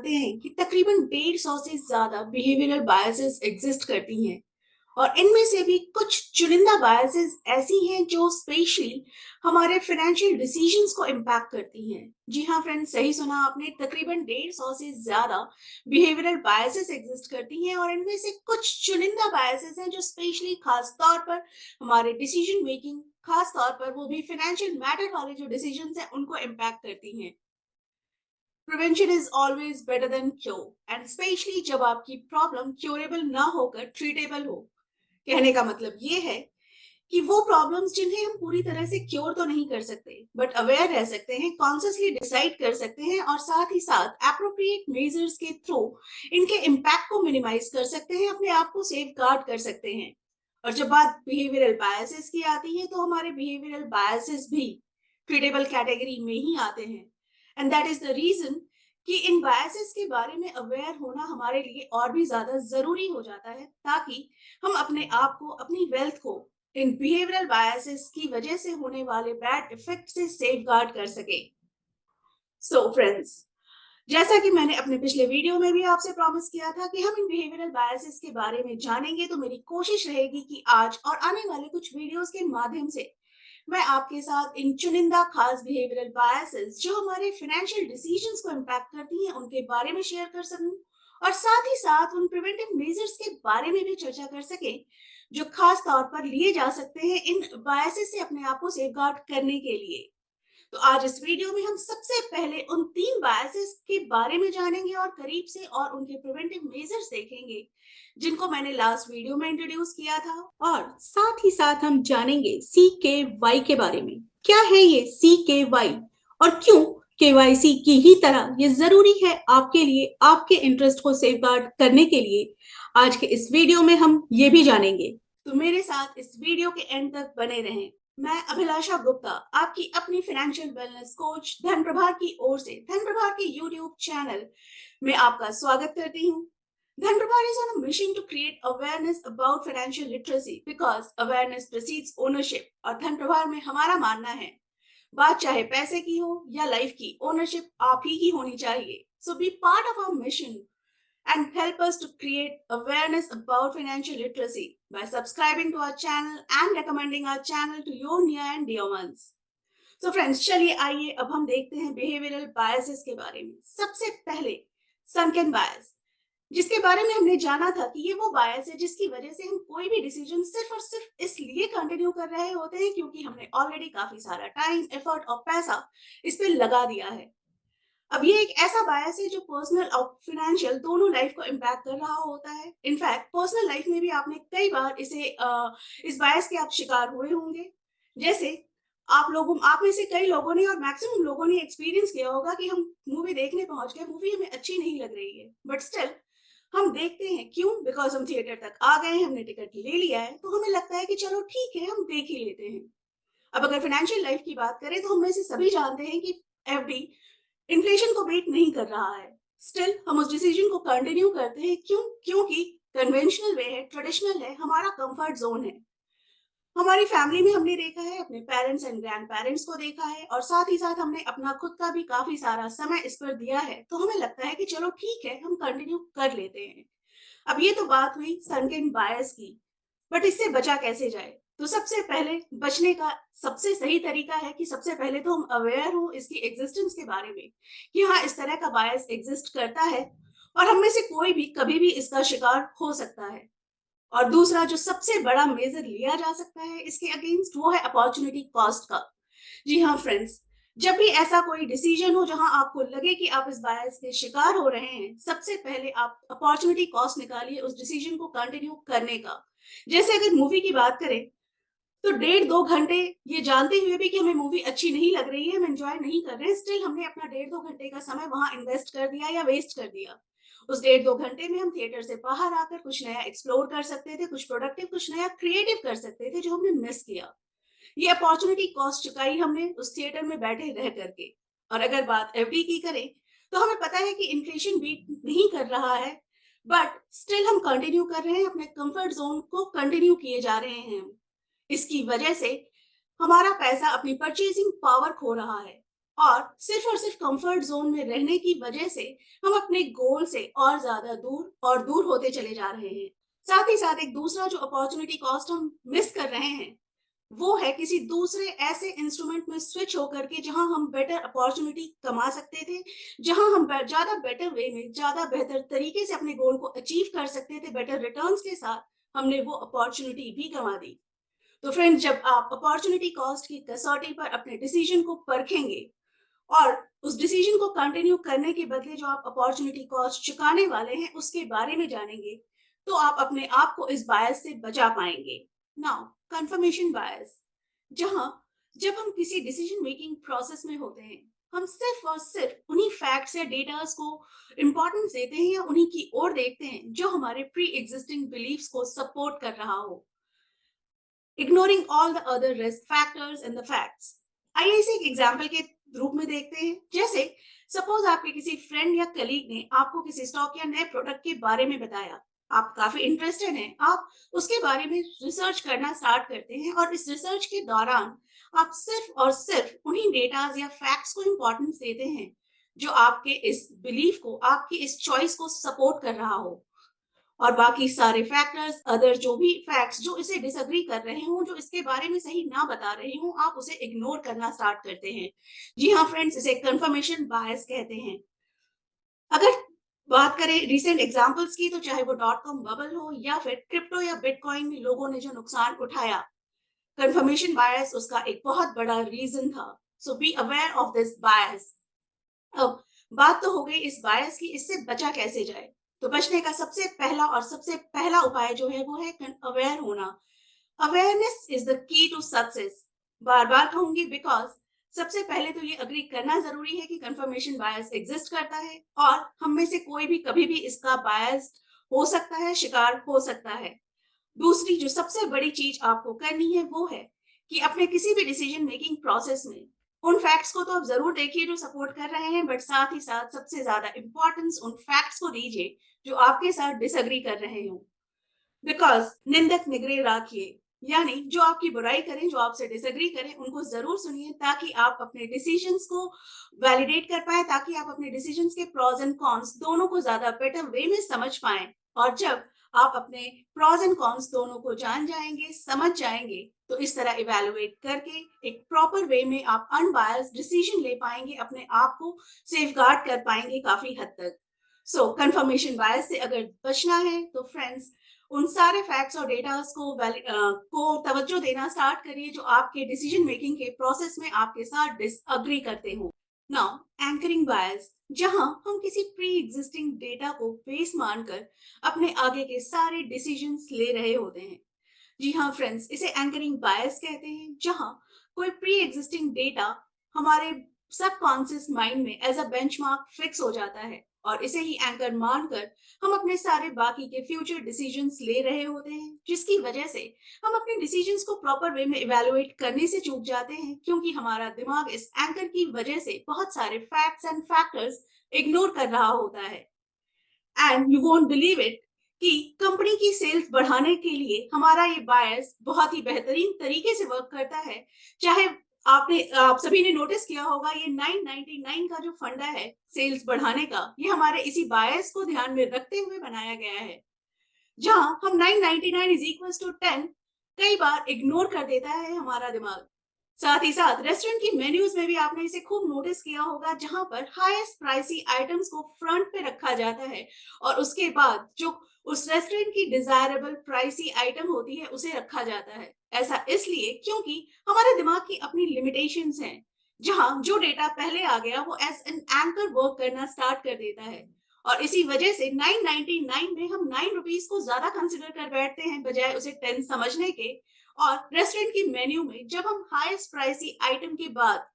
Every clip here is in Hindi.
जानते हैं कि तकरीबन 150 से ज्यादा बिहेवियरल बायसेस एग्जिस्ट करती हैं और इनमें से भी कुछ चुनिंदा बायसेस ऐसी हैं जो स्पेशली हमारे फाइनेंशियल डिसीजंस को इम्पैक्ट करती हैं। जी हाँ फ्रेंड्स, सही सुना आपने, तकरीबन 150 से ज्यादा बिहेवियरल बायसेस एग्जिस्ट करती हैं और इनमें से कुछ चुनिंदा बायसेस हैं जो स्पेशली खास तौर पर हमारे डिसीजन मेकिंग, खास तौर पर वो भी फाइनेंशियल मैटर वाले जो डिसीजंस हैं उनको इम्पैक्ट करती हैं। Prevention is always better than cure and specially जब आपकी प्रॉब्लम क्योरेबल ना होकर ट्रीटेबल हो। कहने का मतलब ये है कि वो प्रॉब्लम्स जिन्हें हम पूरी तरह से क्योर तो नहीं कर सकते बट अवेयर रह सकते हैं, कॉन्शियसली डिसाइड कर सकते हैं और साथ ही साथ एप्रोप्रिएट मेजर्स के थ्रू इनके इम्पैक्ट को मिनिमाइज कर सकते हैं, अपने आप को सेफ गार्ड कर सकते हैं। और जब बात बिहेवियरल बायसेस की आती है तो हमारे बिहेवियरल बायसेस भी ट्रीटेबल कैटेगरी में ही आते हैं and that is the reason कि इन बायसेस के बारे में अवेयर होना हमारे लिए और भी ज्यादा जरूरी हो जाता है ताकि हम अपने आप को, अपनी वेल्थ को इन बिहेवियरल बायसेस की वजह से होने वाले बैड इफेक्ट से सेफगार्ड कर सके। सो फ्रेंड्स, जैसा कि मैंने अपने पिछले वीडियो में भी आपसे प्रॉमिस किया था कि हम इन बिहेवियरल बायसेस के बारे में जानेंगे, तो मेरी कोशिश रहेगी कि आज और आने वाले कुछ वीडियोस के माध्यम से मैं आपके साथ इन चुनिंदा खास बिहेवियरल बायसेस जो हमारे फाइनेंशियल डिसीजंस को इम्पैक्ट करती हैं उनके बारे में शेयर कर सकूं और साथ ही साथ उन प्रिवेंटिव मेजर्स के बारे में भी चर्चा कर सके जो खास तौर पर लिए जा सकते हैं इन बायसेस से अपने आप को सेफगार्ड करने के लिए। तो आज इस वीडियो में हम सबसे पहले उन 3 बायसेस के बारे में जानेंगे और करीब से और उनके प्रिवेंटिव मेजर्स देखेंगे जिनको मैंने लास्ट वीडियो में इंट्रोड्यूस किया था। और साथ ही साथ हम जानेंगे CKY के बारे में। क्या है ये CKY और क्यों KYC की ही तरह ये जरूरी है आपके लिए, आपके इंटरेस्ट को सेफगार्ड करने के लिए। आज के इस वीडियो में हम ये भी जानेंगे, तो मेरे साथ इस वीडियो के एंड तक बने रहें। मैं अभिलाषा गुप्ता, आपकी अपनी फाइनेंशियल वेलनेस कोच धन प्रभार की ओर से धन प्रभार के यूट्यूब चैनल में आपका स्वागत करती हूँ। धन प्रभार is on a mission to create awareness about financial literacy because awareness precedes ownership। और धन प्रभार में हमारा मानना है, बात चाहे पैसे की हो या लाइफ की, ओनरशिप आप ही की होनी चाहिए। So be part of our mission and help us to create awareness about financial literacy by subscribing to our channel and recommending our channel to your near and dear ones। So friends, चलिए आइए अब हम देखते हैं बिहेवियरल बायसेस के बारे में। सबसे पहले सनकन बायस, जिसके बारे में हमने जाना था कि ये वो बायस है जिसकी वजह से हम कोई भी डिसीजन सिर्फ और सिर्फ इसलिए कंटिन्यू कर रहे होते हैं क्योंकि हमने ऑलरेडी काफी सारा टाइम, एफर्ट और पैसा इस पे लगा दिया है। अब ये एक ऐसा बायस है जो पर्सनल और फाइनेंशियल दोनों लाइफ को इम्पैक्ट कर रहा होता है। इनफैक्ट पर्सनल लाइफ में भी आपने कई बार इस बायस के आप शिकार हुए होंगे। जैसे आप में से कई लोगों ने और मैक्सिमम लोगों ने एक्सपीरियंस किया होगा कि हम मूवी देखने पहुंच गए, मूवी हमें अच्छी नहीं लग रही है बट स्टिल हम देखते हैं। क्यों? बिकॉज हम थिएटर तक आ गए हैं, हमने टिकट ले लिया है, तो हमें लगता है कि चलो ठीक है, हम देख ही लेते हैं। अब अगर फाइनेंशियल लाइफ की बात करें तो हम में से सभी जानते हैं कि एफडी इन्फ्लेशन को बीट नहीं कर रहा है। स्टिल हम उस डिसीजन को कंटिन्यू करते हैं। क्यों? क्योंकि कन्वेंशनल वे है, ट्रेडिशनल है, हमारा कंफर्ट जोन है। हमारी फैमिली में हमने देखा है, अपने पेरेंट्स एंड ग्रैंड पेरेंट्स को देखा है और साथ ही साथ हमने अपना खुद का भी काफी सारा समय इस पर दिया है, तो हमें लगता है कि चलो ठीक है, हम कंटिन्यू कर लेते हैं। अब ये तो बात हुई सनकन बायस की, बट इससे बचा कैसे जाए? तो सबसे पहले बचने का सबसे सही तरीका है कि सबसे पहले तो हम अवेयर हो इसकी एग्जिस्टेंस के बारे में कि हाँ, इस तरह का बायस एग्जिस्ट करता है और हम में से कोई भी कभी भी इसका शिकार हो सकता है। और दूसरा जो सबसे बड़ा मेजर लिया जा सकता है इसके अगेंस्ट, वो है अपॉर्चुनिटी कॉस्ट का। जी हाँ फ्रेंड्स, जब भी ऐसा कोई डिसीजन हो जहां आपको लगे कि आप इस बायस के शिकार हो रहे हैं, सबसे पहले आप अपॉर्चुनिटी कॉस्ट निकालिए उस डिसीजन को कंटिन्यू करने का। जैसे अगर मूवी की बात करें तो 1.5-2 घंटे ये जानते हुए भी कि हमें मूवी अच्छी नहीं लग रही है, हम एंजॉय नहीं कर रहे हैं, स्टिल हमने अपना 1.5-2 घंटे का समय वहां इन्वेस्ट कर दिया या वेस्ट कर दिया। उस 1.5-2 घंटे में हम थिएटर से बाहर आकर कुछ नया एक्सप्लोर कर सकते थे, कुछ प्रोडक्टिव, कुछ नया क्रिएटिव कर सकते थे जो हमने मिस किया। ये अपॉर्चुनिटी कॉस्ट चुकाई हमने उस थिएटर में बैठे रह करके। और अगर बात एफडी की करें तो हमें पता है कि इन्फ्लेशन बीट नहीं कर रहा है बट स्टिल हम कंटिन्यू कर रहे हैं, अपने कंफर्ट जोन को कंटिन्यू किए जा रहे हैं। इसकी वजह से हमारा पैसा अपनी परचेजिंग पावर खो रहा है और सिर्फ कंफर्ट जोन में रहने की वजह से हम अपने गोल से और ज्यादा दूर और दूर होते चले जा रहे हैं। साथ ही साथ एक दूसरा जो अपॉर्चुनिटी कॉस्ट हम मिस कर रहे हैं, वो है किसी दूसरे ऐसे इंस्ट्रूमेंट में स्विच होकर के जहां हम बेटर अपॉर्चुनिटी कमा सकते थे, जहां हम ज्यादा बेटर वे में, ज्यादा बेहतर तरीके से अपने गोल को अचीव कर सकते थे बेटर रिटर्न्स के साथ। हमने वो अपॉर्चुनिटी भी गंवा दी। तो फ्रेंड्स, जब आप अपॉर्चुनिटी कॉस्ट की कसौटी पर अपने डिसीजन को परखेंगे और उस डिसीजन को कंटिन्यू करने के बदले जो आप अपॉर्चुनिटी कॉस्ट चुकाने वाले हैं उसके बारे में जानेंगे, तो आप अपने आप को इस बायस से बचा पाएंगे। नाउ, कंफर्मेशन बायस, जहां जब हम किसी डिसीजन मेकिंग प्रोसेस में होते हैं, हम सिर्फ और सिर्फ उन्हीं फैक्ट्स या डेटास को इंपॉर्टेंस देते हैं या उन्हीं की ओर देखते हैं जो हमारे प्री एग्जिस्टिंग बिलीफ्स को सपोर्ट कर रहा हो, ignoring all the other risk factors and the facts। आइए इसे एक एग्जाम्पल के रूप में देखते हैं। जैसे सपोज आपके किसी फ्रेंड या कलीग ने आपको किसी स्टॉक या नए प्रोडक्ट के बारे में बताया, आप काफी इंटरेस्टेड हैं, आप उसके बारे में रिसर्च करना स्टार्ट करते हैं और इस रिसर्च के दौरान आप सिर्फ और सिर्फ उन्हीं डेटाज या फैक्ट्स को इंपॉर्टेंस देते हैं जो आपके इस बिलीफ को, आपकी इस चॉइस को सपोर्ट कर रहा हो, और बाकी सारे फैक्टर्स, अदर जो भी फैक्ट्स जो इसे डिसएग्री कर रहे हों, जो इसके बारे में सही ना बता रहे हों, आप उसे इग्नोर करना स्टार्ट करते हैं। जी हाँ फ्रेंड्स, इसे कंफर्मेशन बायस कहते हैं। अगर बात करें रिसेंट एग्जांपल्स की, तो चाहे वो डॉट कॉम बबल हो या फिर क्रिप्टो या बिटकॉइन में लोगों ने जो नुकसान उठाया, कंफर्मेशन बायस उसका एक बहुत बड़ा रीजन था। सो बी अवेयर ऑफ दिस बायस। अब बात तो हो गई इस बायस की, इससे बचा कैसे जाए। तो बचने का सबसे पहला उपाय जो है वो है अवेयर होना। Awareness is the key to success. बार बार कहूंगी, बिकॉज सबसे पहले तो ये अग्री करना जरूरी है कि कंफर्मेशन बायस एग्जिस्ट करता है और हम में से कोई भी कभी भी इसका बायस हो सकता है, शिकार हो सकता है। दूसरी जो सबसे बड़ी चीज आपको करनी है वो है कि अपने किसी भी डिसीजन मेकिंग प्रोसेस में उन फैक्ट्स को तो आप जरूर देखिए जो सपोर्ट कर रहे हैं, बट साथ ही साथ सबसे ज्यादा इंपॉर्टेंस उन फैक्ट्स को दीजिए जो आपके साथ डिसएग्री कर रहे हो। बिकॉज निंदक निगरे राखिए, यानी जो आपकी बुराई करें, जो आपसे डिसएग्री करें, उनको जरूर सुनिए ताकि आप अपने डिसीजंस को वैलिडेट कर पाए, ताकि आप अपने डिसीजंस के प्रोज एंड कॉन्स दोनों को ज्यादा बेटर वे में समझ पाए। और जब आप अपने प्रोज एंड कॉन्स दोनों को जान जाएंगे, समझ जाएंगे, तो इस तरह इवेलुएट करके एक प्रॉपर वे में आप अनबायस्ड डिसीजन ले पाएंगे, अपने आप को सेफगार्ड कर पाएंगे काफी हद तक। सो कंफर्मेशन बायस से अगर बचना है तो फ्रेंड्स, उन सारे फैक्ट्स और डेटास को तवज्जो देना स्टार्ट करिए जो आपके डिसीजन मेकिंग के प्रोसेस में आपके साथ डिसअग्री करते हो। नाउ, एंकरिंग बायस, जहां हम किसी प्री एग्जिस्टिंग डेटा को बेस मानकर अपने आगे के सारे डिसीजंस ले रहे होते हैं। जी हाँ फ्रेंड्स, इसे एंकरिंग बायस कहते हैं, जहां कोई प्री एग्जिस्टिंग डेटा हमारे सबकॉन्शियस माइंड में एज अ बेंचमार्क फिक्स हो जाता है और इसे ही एंकर मानकर हम अपने सारे बाकी के फ्यूचर डिसीजंस ले रहे होते हैं, जिसकी वजह से हम अपने डिसीजंस को प्रॉपर वे में इवेलुएट करने से चूक जाते हैं, क्योंकि हमारा दिमाग इस एंकर की वजह से बहुत सारे फैक्ट्स एंड फैक्टर्स इग्नोर कर रहा होता है। And you won't believe it कि कंपनी की सेल्स बढ़ाने के लिए हमारा ये बायस बहुत ही बेहतरीन तरीके से वर्क करता है। चाहे आप सभी ने नोटिस किया होगा, ये 999 का जो फंडा है सेल्स बढ़ाने का, ये हमारे इसी बायस को ध्यान में रखते हुए बनाया गया है। जहां हम 999 इज इक्वल टू 10 कई बार इग्नोर कर देता है हमारा दिमाग। साथ ही साथ रेस्टोरेंट की मेन्यूज में भी आपने इसे खूब नोटिस किया होगा, जहां पर हाईएस्ट प्राइसी आइटम्स को फ्रंट पे रखा जाता है और उसके बाद जो उस रेस्टोरेंट की डिजायरेबल प्राइसी आइटम होती है उसे रखा जाता है। ऐसा इसलिए क्योंकि हमारे दिमाग की अपनी लिमिटेशंस हैं, जहां जो डेटा पहले आ गया वो एज एन एंकर वर्क करना स्टार्ट कर देता है। और इसी वजह से 999 में हम 9 रुपीज को ज्यादा कंसिडर कर बैठते हैं बजाय उसे 10 समझने के। और रेस्टोरेंट की मेन्यू में जब हम हाईएस्ट प्राइसी आइटम के बाद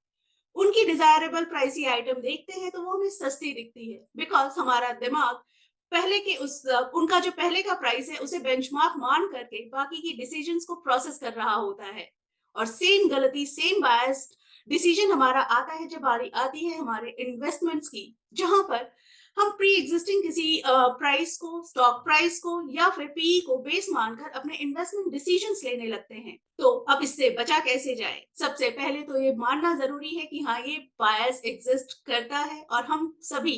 उनकी डिजायरेबल प्राइसी आइटम देखते हैं तो वो हमें सस्ती दिखती है, बिकॉज हमारा दिमाग पहले के उनका जो पहले का प्राइस है उसे बेंचमार्क मान करके बाकी की डिसीजंस को प्रोसेस कर रहा होता है। और सेम गलती, सेम बायस्ड डिसीजन हमारा आता है जब बारी आती है हमारे इन्वेस्टमेंट्स की, जहां पर हम प्री एग्जिस्टिंग किसी प्राइस को, स्टॉक प्राइस को या फिर पीई को बेस मानकर अपने इन्वेस्टमेंट डिसीजंस लेने लगते हैं। तो अब इससे बचा कैसे जाए? सबसे पहले तो ये मानना जरूरी है कि हाँ, ये बायस एग्जिस्ट करता है और हम सभी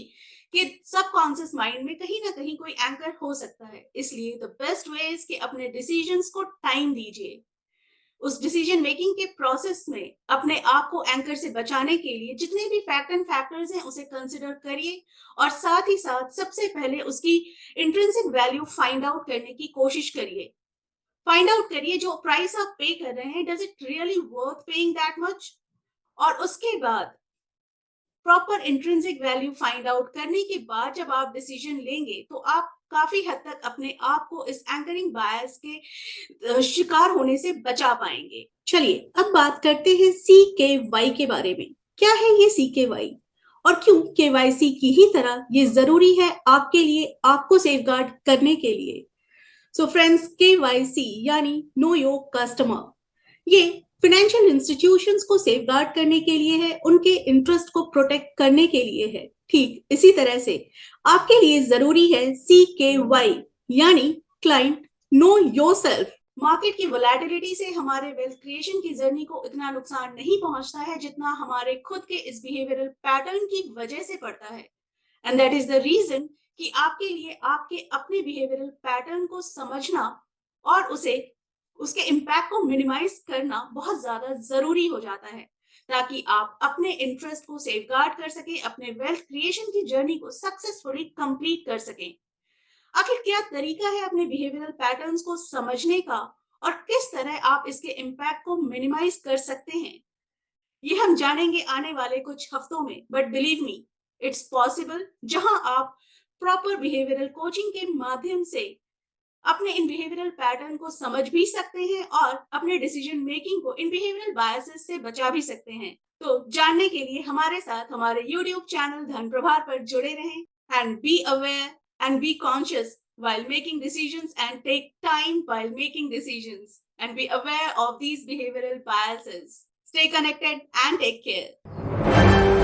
के सबकॉन्शियस माइंड में कहीं ना कहीं कोई एंकर हो सकता है। इसलिए द बेस्ट वे इज कि अपने डिसीजंस को टाइम दीजिए। उस डिसीजन मेकिंग के प्रोसेस में अपने आप को एंकर से बचाने के लिए जितने भी फैक्ट एंड फैक्टर्स हैं उसे कंसिडर करिए और साथ ही साथ सबसे पहले उसकी इंट्रिंसिक वैल्यू फाइंड आउट करने की कोशिश करिए। फाइंड आउट करिए जो प्राइस आप पे कर रहे हैं, does it really worth paying that much? और उसके बाद proper intrinsic value find out करने के बाद जब आप डिसीजन लेंगे तो आप काफी हद तक अपने आप को इस एंकरिंग बायस के शिकार होने से बचा पाएंगे। चलिए अब बात करते हैं CKY के बारे में। क्या है ये CKY और क्यों KYC की ही तरह ये जरूरी है आपके लिए, आपको सेफगार्ड करने के लिए? सो फ्रेंड्स, KYC यानी नो योर कस्टमर, ये फाइनेंशियल इंस्टीट्यूशंस को सेफगार्ड करने के लिए है, उनके इंटरेस्ट को प्रोटेक्ट करने के लिए है। ठीक इसी तरह से आपके लिए जरूरी है CKY यानी क्लाइंट नो योरसेल्फ। मार्केट की वोलेटिलिटी से हमारे वेल्थ क्रिएशन की जर्नी को इतना नुकसान नहीं पहुंचता है जितना हमारे खुद के इस बिहेवियरल पैटर्न की वजह से पड़ता है। And that is the reason कि आपके लिए आपके अपने बिहेवियरल पैटर्न को समझना और उसके इम्पैक्ट को मिनिमाइज करना बहुत ज्यादा जरूरी हो जाता है, ताकि आप अपने इंटरेस्ट को सेफगार्ड कर सकें, अपने वेल्थ क्रिएशन की जर्नी को सक्सेसफुली कंप्लीट कर सकें। आखिर क्या तरीका है अपने बिहेवियरल पैटर्न्स को समझने का और किस तरह आप इसके इम्पैक्ट को मिनिमाइज कर सकते हैं, ये हम जानेंगे आने वाले कुछ हफ्तों में। But believe me, it's possible, जहां आप प्रॉपर बिहेवियरल कोचिंग के माध्यम से अपने इन बिहेवियरल पैटर्न को समझ भी सकते हैं और अपने डिसीजन मेकिंग को इन बिहेवियरल बायसेस से बचा भी सकते हैं। तो जानने के लिए हमारे साथ हमारे यूट्यूब चैनल धन प्रभार पर जुड़े रहें and be aware and be conscious while making decisions and take time while making decisions and be aware of these behavioral biases. Stay connected and take care.